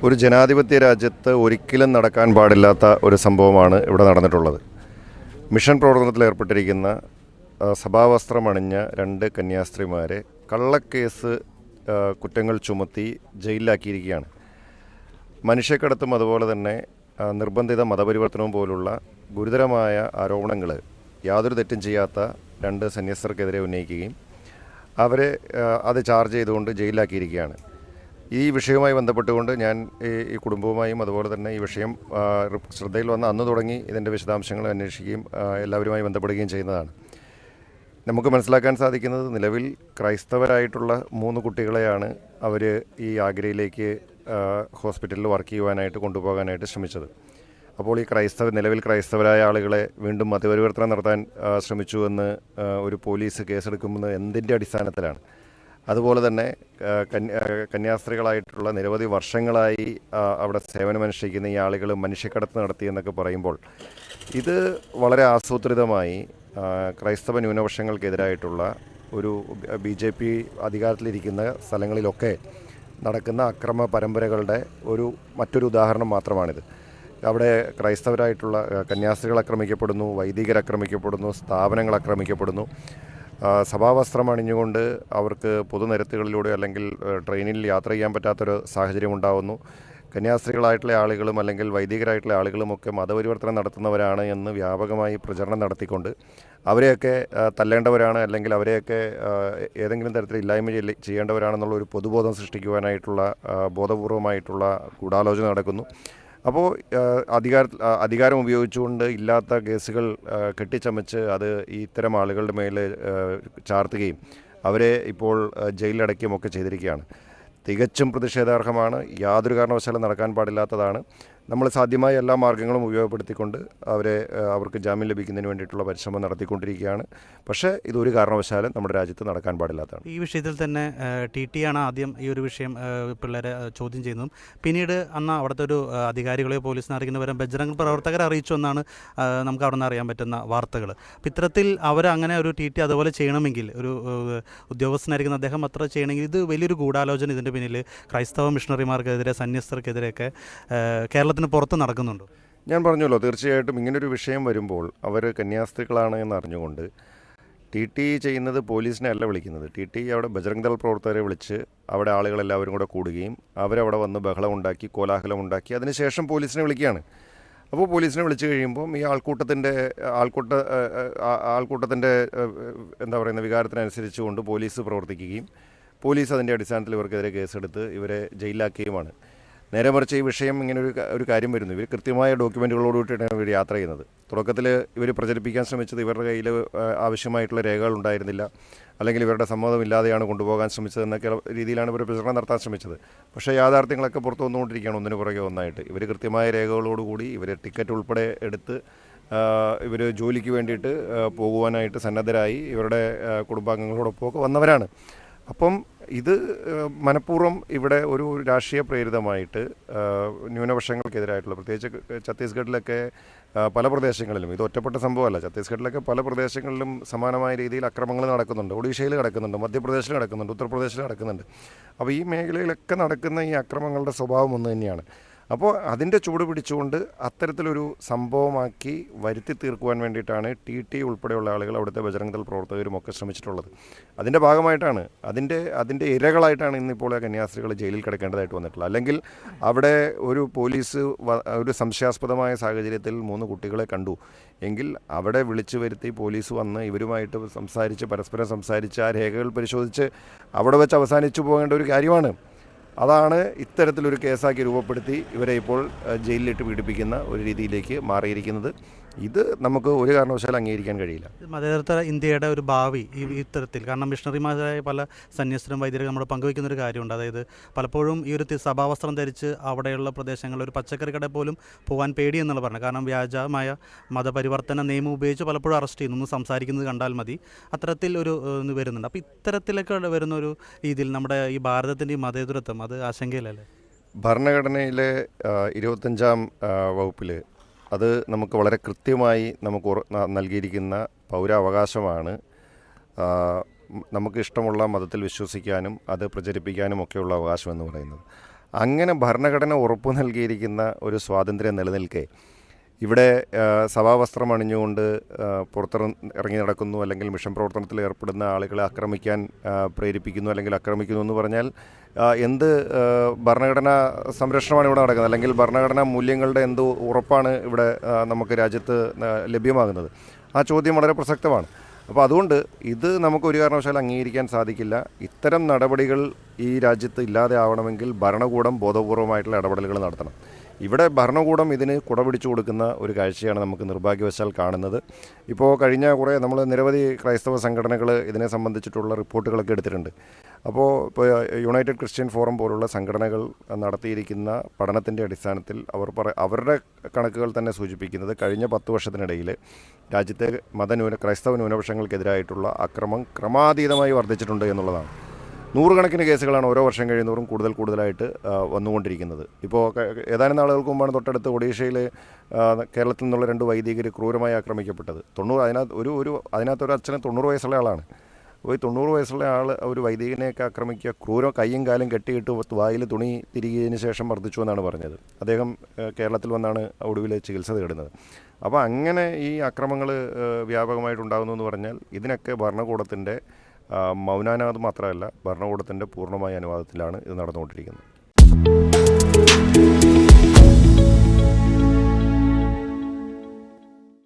ഒരു ജനാധിപത്യ രാജ്യത്ത് ഒരിക്കലും നടക്കാൻ പാടില്ലാത്ത ഒരു സംഭവമാണ് ഇവിടെ നടന്നിട്ടുള്ളത്. മിഷൻ പ്രവർത്തനത്തിൽ ഏർപ്പെട്ടിരിക്കുന്ന സഭാവസ്ത്രമണിഞ്ഞ 2 കന്യാസ്ത്രീമാരെ കള്ളക്കേസ് കുറ്റങ്ങൾ ചുമത്തി ജയിലിലാക്കിയിരിക്കുകയാണ്. മനുഷ്യക്കടത്തും അതുപോലെ തന്നെ നിർബന്ധിത മതപരിവർത്തനവും പോലുള്ള ഗുരുതരമായ ആരോപണങ്ങൾ യാതൊരു തെറ്റും ചെയ്യാത്ത 2 സന്യസ്തർക്കെതിരെ ഉന്നയിക്കുകയും അവരെ അത് ചാർജ് ചെയ്തുകൊണ്ട് ജയിലിലാക്കിയിരിക്കുകയാണ്. ഈ വിഷയവുമായി ബന്ധപ്പെട്ടുകൊണ്ട് ഞാൻ ഈ കുടുംബവുമായും അതുപോലെ തന്നെ ഈ വിഷയം ശ്രദ്ധയിൽ വന്ന അന്ന് തുടങ്ങി ഇതിൻ്റെ വിശദാംശങ്ങൾ അന്വേഷിക്കുകയും എല്ലാവരുമായി ബന്ധപ്പെടുകയും ചെയ്യുന്നതാണ്. നമുക്ക് മനസ്സിലാക്കാൻ സാധിക്കുന്നത്, നിലവിൽ ക്രൈസ്തവരായിട്ടുള്ള 3 കുട്ടികളെയാണ് അവർ ഈ ആഗ്രയിലേക്ക് ഹോസ്പിറ്റലിൽ വർക്ക് ചെയ്യുവാനായിട്ട് കൊണ്ടുപോകാനായിട്ട് ശ്രമിച്ചത്. അപ്പോൾ ഈ നിലവിൽ ക്രൈസ്തവരായ ആളുകളെ വീണ്ടും മതപരിവർത്തനം നടത്താൻ ശ്രമിച്ചുവെന്ന് ഒരു പോലീസ് കേസെടുക്കുന്നത് എന്തിൻ്റെ അടിസ്ഥാനത്തിലാണ്? അതുപോലെ തന്നെ കന്യാസ്ത്രീകളായിട്ടുള്ള നിരവധി വർഷങ്ങളായി അവിടെ സേവനമനുഷ്ഠിക്കുന്ന ഈ ആളുകൾ മനുഷ്യക്കടത്ത് നടത്തിയെന്നൊക്കെ പറയുമ്പോൾ ഇത് വളരെ ആസൂത്രിതമായി ക്രൈസ്തവ ന്യൂനപക്ഷങ്ങൾക്കെതിരായിട്ടുള്ള ഒരു BJP അധികാരത്തിലിരിക്കുന്ന സ്ഥലങ്ങളിലൊക്കെ നടക്കുന്ന അക്രമ പരമ്പരകളുടെ മറ്റൊരു ഉദാഹരണം മാത്രമാണിത്. അവിടെ ക്രൈസ്തവരായിട്ടുള്ള കന്യാസ്ത്രീകൾ ആക്രമിക്കപ്പെടുന്നു, വൈദികർ ആക്രമിക്കപ്പെടുന്നു, സ്ഥാപനങ്ങൾ ആക്രമിക്കപ്പെടുന്നു. സഭാവസ്ത്രം അണിഞ്ഞുകൊണ്ട് അവർക്ക് പൊതുനിരത്തുകളിലൂടെ അല്ലെങ്കിൽ ട്രെയിനിൽ യാത്ര ചെയ്യാൻ പറ്റാത്തൊരു സാഹചര്യം ഉണ്ടാകുന്നു. കന്യാസ്ത്രീകളായിട്ടുള്ള ആളുകളും അല്ലെങ്കിൽ വൈദികരായിട്ടുള്ള ആളുകളുമൊക്കെ മതപരിവർത്തനം നടത്തുന്നവരാണ് എന്ന് വ്യാപകമായി പ്രചരണം നടത്തിക്കൊണ്ട് അവരെയൊക്കെ തല്ലേണ്ടവരാണ് അല്ലെങ്കിൽ അവരെയൊക്കെ ഏതെങ്കിലും തരത്തിൽ ഇല്ലായ്മ ചെയ്യേണ്ടവരാണെന്നുള്ള ഒരു പൊതുബോധം സൃഷ്ടിക്കുവാനായിട്ടുള്ള ബോധപൂർവമായിട്ടുള്ള ഗൂഢാലോചന നടക്കുന്നു. അപ്പോൾ അധികാരം ഉപയോഗിച്ചുകൊണ്ട് ഇല്ലാത്ത കേസുകൾ കെട്ടിച്ചമച്ച് അത് ഇത്തരം ആളുകളുടെ മേൽ ചാർത്തുകയും അവരെ ഇപ്പോൾ ജയിലിലടയ്ക്കുകയുമൊക്കെ ചെയ്തിരിക്കുകയാണ്. തികച്ചും പ്രതിഷേധാർഹമാണ്. യാതൊരു കാരണവശാലും നടക്കാൻ പാടില്ലാത്തതാണ്. നമ്മൾ സാധ്യമായ എല്ലാ മാർഗ്ഗങ്ങളും ഉപയോഗപ്പെടുത്തിക്കൊണ്ട് അവർക്ക് ജാമ്യം ലഭിക്കുന്നതിന് വേണ്ടിയിട്ടുള്ള പരിശ്രമം നടത്തിക്കൊണ്ടിരിക്കുകയാണ്. പക്ഷേ ഇതൊരു കാരണവശാലും നമ്മുടെ രാജ്യത്ത് നടക്കാൻ പാടില്ലാത്തതാണ്. ഈ വിഷയത്തിൽ തന്നെ TT ആണ് ആദ്യം ഈ ഒരു വിഷയം പിള്ളേരെ ചോദ്യം ചെയ്യുന്നതും പിന്നീട് അന്ന് അവിടുത്തെ ഒരു അധികാരികളെയോ പോലീസിനെ അറിയിക്കുന്നവരും ബജ്രംഗ് പ്രവർത്തകരെ അറിയിച്ചു എന്നാണ് നമുക്ക് അവിടെ നിന്ന് അറിയാൻ പറ്റുന്ന വാർത്തകൾ. അപ്പോൾ ഇത്തരത്തിൽ അങ്ങനെ ഒരു TT അതുപോലെ ചെയ്യണമെങ്കിൽ, ഒരു ഉദ്യോഗസ്ഥനായിരിക്കുന്ന അദ്ദേഹം അത്ര ചെയ്യണമെങ്കിൽ ഇത് വലിയൊരു ഗൂഢാലോചന ഇതിൻ്റെ പിന്നിൽ ക്രൈസ്തവ മിഷണറിമാർക്കെതിരെ, സന്യസ്തർക്കെതിരെയൊക്കെ കേരളത്തിന് പുറത്ത് നടക്കുന്നുണ്ട്. ഞാൻ പറഞ്ഞല്ലോ, തീർച്ചയായിട്ടും ഇങ്ങനൊരു വിഷയം വരുമ്പോൾ അവർ കന്യാസ്ത്രീകളാണ് എന്നറിഞ്ഞുകൊണ്ട് TT ചെയ്യുന്നത് പോലീസിനെ അല്ല വിളിക്കുന്നത്. TT അവിടെ ബജ്രംഗ് ദൾ പ്രവർത്തകരെ വിളിച്ച് അവിടെ ആളുകളെല്ലാവരും കൂടെ കൂടുകയും അവരവിടെ വന്ന് ബഹളമുണ്ടാക്കി, കോലാഹലമുണ്ടാക്കി അതിനുശേഷം പോലീസിനെ വിളിക്കുകയാണ്. അപ്പോൾ പോലീസിനെ വിളിച്ചു കഴിയുമ്പം ഈ ആൾക്കൂട്ടത്തിൻ്റെ എന്താ പറയുന്ന വികാരത്തിനനുസരിച്ചുകൊണ്ട് പോലീസ് പ്രവർത്തിക്കുകയും പോലീസ് അതിൻ്റെ അടിസ്ഥാനത്തിൽ ഇവർക്കെതിരെ കേസെടുത്ത് ഇവരെ ജയിലിലാക്കുകയുമാണ്. നേരെ മറിച്ച് ഈ വിഷയം ഇങ്ങനെ ഒരു കാര്യം വരുന്നു. ഇവർ കൃത്യമായ ഡോക്യുമെൻറ്റുകളോടുകൂടിയിട്ടാണ് ഇവർ യാത്ര ചെയ്യുന്നത്. തുടക്കത്തിൽ ഇവർ പ്രചരിപ്പിക്കാൻ ശ്രമിച്ചത് ഇവരുടെ കയ്യിൽ ആവശ്യമായിട്ടുള്ള രേഖകൾ ഉണ്ടായിരുന്നില്ല, അല്ലെങ്കിൽ ഇവരുടെ സമ്മതമില്ലാതെയാണ് കൊണ്ടുപോകാൻ ശ്രമിച്ചത് എന്നൊക്കെ രീതിയിലാണ് ഇവർ പ്രചരണം നടത്താൻ ശ്രമിച്ചത്. പക്ഷേ യാഥാർത്ഥ്യങ്ങളൊക്കെ പുറത്തു വന്നുകൊണ്ടിരിക്കുകയാണ് ഒന്നിനു പുറകെ ഒന്നായിട്ട്. ഇവർ കൃത്യമായ രേഖകളോടുകൂടി ഇവർ ടിക്കറ്റ് ഉൾപ്പെടെ എടുത്ത് ഇവർ ജോലിക്ക് വേണ്ടിയിട്ട് പോകുവാനായിട്ട് സന്നദ്ധരായി ഇവരുടെ കുടുംബാംഗങ്ങളോടൊപ്പമൊക്കെ വന്നവരാണ്. അപ്പം ഇത് മനഃപൂർവ്വം ഇവിടെ ഒരു രാഷ്ട്രീയ പ്രേരിതമായിട്ട് ന്യൂനപക്ഷങ്ങൾക്കെതിരായിട്ടുള്ള, പ്രത്യേകിച്ച് ഛത്തീസ്ഗഡിലൊക്കെ പല പ്രദേശങ്ങളിലും, ഇത് ഒറ്റപ്പെട്ട സംഭവമല്ല, ഛത്തീസ്ഗഡിലൊക്കെ പല പ്രദേശങ്ങളിലും സമാനമായ രീതിയിൽ അക്രമങ്ങൾ നടക്കുന്നുണ്ട്. ഒഡീഷയിൽ നടക്കുന്നുണ്ട്, മധ്യപ്രദേശിൽ നടക്കുന്നുണ്ട്, ഉത്തർപ്രദേശിൽ നടക്കുന്നുണ്ട്. അപ്പോൾ ഈ മേഖലയിലൊക്കെ നടക്കുന്ന ഈ അക്രമങ്ങളുടെ സ്വഭാവം ഒന്ന് തന്നെയാണ്. അപ്പോൾ അതിൻ്റെ ചൂട് പിടിച്ചുകൊണ്ട് അത്തരത്തിലൊരു സംഭവമാക്കി വരുത്തി തീർക്കുവാൻ വേണ്ടിയിട്ടാണ് TT ഉൾപ്പെടെയുള്ള ആളുകൾ, അവിടുത്തെ ബജ്രംഗ് ദൾ പ്രവർത്തകരും ഒക്കെ ശ്രമിച്ചിട്ടുള്ളത്. അതിൻ്റെ ഭാഗമായിട്ടാണ്, അതിൻ്റെ ഇരകളായിട്ടാണ് ഇന്നിപ്പോൾ കന്യാസ്ത്രീകൾ ജയിലിൽ കിടക്കേണ്ടതായിട്ട് വന്നിട്ടുള്ളത്. അല്ലെങ്കിൽ അവിടെ ഒരു പോലീസ് ഒരു സംശയാസ്പദമായ സാഹചര്യത്തിൽ 3 കുട്ടികളെ കണ്ടു എങ്കിൽ അവിടെ വിളിച്ചു വരുത്തി പോലീസ് വന്ന് ഇവരുമായിട്ട് പരസ്പരം സംസാരിച്ച് ആ രേഖകൾ പരിശോധിച്ച് അവിടെ വെച്ച് അവസാനിച്ചു പോകേണ്ട ഒരു കാര്യമാണ്. അതാണ് ഇത്തരത്തിലൊരു കേസാക്കി രൂപപ്പെടുത്തി ഇവരെ ഇപ്പോൾ ജയിലിലിട്ട് പീഡിപ്പിക്കുന്ന ഒരു രീതിയിലേക്ക് മാറിയിരിക്കുന്നത്. ഇത് നമുക്ക് ഒരു കാരണവശാലും അംഗീകരിക്കാൻ കഴിയില്ല. മതേതര ഇന്ത്യയുടെ ഒരു ഭാവി ഇത്തരത്തിൽ, കാരണം മിഷണറിമാരായ പല സന്യസ്തരും വൈദ്യരും നമ്മൾ പങ്കുവയ്ക്കുന്നൊരു കാര്യമുണ്ട്. അതായത് പലപ്പോഴും ഈ ഒരു സഭാവസ്ത്രം ധരിച്ച് അവിടെയുള്ള പ്രദേശങ്ങളിൽ ഒരു പച്ചക്കറി കട പോലും പോകാൻ പേടി എന്നുള്ള പറഞ്ഞു. കാരണം വ്യാജമായ മതപരിവർത്തന നിയമം ഉപയോഗിച്ച് പലപ്പോഴും അറസ്റ്റ് ചെയ്യുന്നു. ഒന്ന് സംസാരിക്കുന്നത് കണ്ടാൽ മതി, അത്തരത്തിൽ ഒരു വരുന്നുണ്ട്. അപ്പോൾ ഇത്തരത്തിലൊക്കെ വരുന്ന ഒരു രീതിയിൽ നമ്മുടെ ഈ ഭാരതത്തിൻ്റെ ഈ മതേതരത്വം അത് ആശങ്കയിലല്ലേ? ഭരണഘടനയിലെ 25-ാം വകുപ്പിൽ അത് നമുക്ക് വളരെ കൃത്യമായി നമുക്ക് നൽകിയിരിക്കുന്ന പൗരാവകാശമാണ്. നമുക്ക് ഇഷ്ടമുള്ള മതത്തിൽ വിശ്വസിക്കാനും അത് പ്രചരിപ്പിക്കാനും ഒക്കെയുള്ള അവകാശം എന്ന് പറയുന്നത്. അങ്ങനെ ഭരണഘടന ഉറപ്പു നൽകിയിരിക്കുന്ന ഒരു സ്വാതന്ത്ര്യം നിലനിൽക്കെ ഇവിടെ സഭാവസ്ത്രം അണിഞ്ഞുകൊണ്ട് ഇറങ്ങി നടക്കുന്നു, അല്ലെങ്കിൽ മിഷൻ പ്രവർത്തനത്തിൽ ഏർപ്പെടുന്ന ആളുകളെ ആക്രമിക്കാൻ പ്രേരിപ്പിക്കുന്നു അല്ലെങ്കിൽ ആക്രമിക്കുന്നു എന്ന് പറഞ്ഞാൽ എന്ത് ഭരണഘടനാ സംരക്ഷണമാണ് ഇവിടെ നടക്കുന്നത്, അല്ലെങ്കിൽ ഭരണഘടനാ മൂല്യങ്ങളുടെ എന്ത് ഉറപ്പാണ് ഇവിടെ നമുക്ക് രാജ്യത്ത് ലഭ്യമാകുന്നത്? ആ ചോദ്യം വളരെ പ്രസക്തമാണ്. അപ്പോൾ അതുകൊണ്ട് ഇത് നമുക്ക് ഒരു കാരണവശാലും അംഗീകരിക്കാൻ സാധിക്കില്ല. ഇത്തരം നടപടികൾ ഈ രാജ്യത്ത് ഇല്ലാതെ ആവണമെങ്കിൽ ഭരണകൂടം ബോധപൂർവമായിട്ടുള്ള ഇടപെടലുകൾ നടത്തണം. ഇവിടെ ഭരണകൂടം ഇതിന് കുടപിടിച്ചു കൊടുക്കുന്ന ഒരു കാഴ്ചയാണ് നമുക്ക് നിർഭാഗ്യവശാൽ കാണുന്നത്. ഇപ്പോൾ കഴിഞ്ഞ നമ്മൾ നിരവധി ക്രൈസ്തവ സംഘടനകൾ ഇതിനെ സംബന്ധിച്ചിട്ടുള്ള റിപ്പോർട്ടുകളൊക്കെ എടുത്തിട്ടുണ്ട്. ഇപ്പോൾ യുണൈറ്റഡ് ക്രിസ്ത്യൻ ഫോറം പോലുള്ള സംഘടനകൾ നടത്തിയിരിക്കുന്ന പഠനത്തിൻ്റെ അടിസ്ഥാനത്തിൽ അവരുടെ കണക്കുകൾ തന്നെ സൂചിപ്പിക്കുന്നത് കഴിഞ്ഞ 10 വർഷത്തിനിടയിൽ രാജ്യത്തെ ക്രൈസ്തവ ന്യൂനപക്ഷങ്ങൾക്കെതിരായിട്ടുള്ള അക്രമം ക്രമാതീതമായി വർദ്ധിച്ചിട്ടുണ്ട് എന്നുള്ളതാണ്. നൂറുകണക്കിന് കേസുകളാണ് ഓരോ വർഷം കഴിയുന്നവരും കൂടുതലായിട്ട് വന്നുകൊണ്ടിരിക്കുന്നത്. ഇപ്പോൾ ഏതാനും നാളുകൾക്ക് മുമ്പാണ് തൊട്ടടുത്ത് ഒഡീഷയിൽ കേരളത്തിൽ നിന്നുള്ള 2 വൈദികർ ക്രൂരമായി ആക്രമിക്കപ്പെട്ടത്. അതിനകത്തൊരു അച്ഛന് 90 വയസ്സുള്ള ആളാണ്. ഒരു 90 വയസ്സുള്ള ആൾ ഒരു വൈദികനെയൊക്കെ ആക്രമിക്കുക, കൈയും കാലും കെട്ടിയിട്ട് വായിൽ തുണി തിരികിയതിന് ശേഷം മർദ്ദിച്ചു എന്നാണ് പറഞ്ഞത്. അദ്ദേഹം കേരളത്തിൽ വന്നാണ് ഒടുവിൽ ചികിത്സ തേടുന്നത്. അപ്പോൾ അങ്ങനെ ഈ അക്രമങ്ങൾ വ്യാപകമായിട്ടുണ്ടാകുന്നു എന്ന് പറഞ്ഞാൽ ഇതിനൊക്കെ ഭരണകൂടത്തിൻ്റെ മൗനാനുവാദം മാത്രമല്ല, ഭരണകൂടത്തിൻ്റെ പൂർണ്ണമായ അനുവാദത്തിലാണ് ഇത് നടന്നുകൊണ്ടിരിക്കുന്നത്.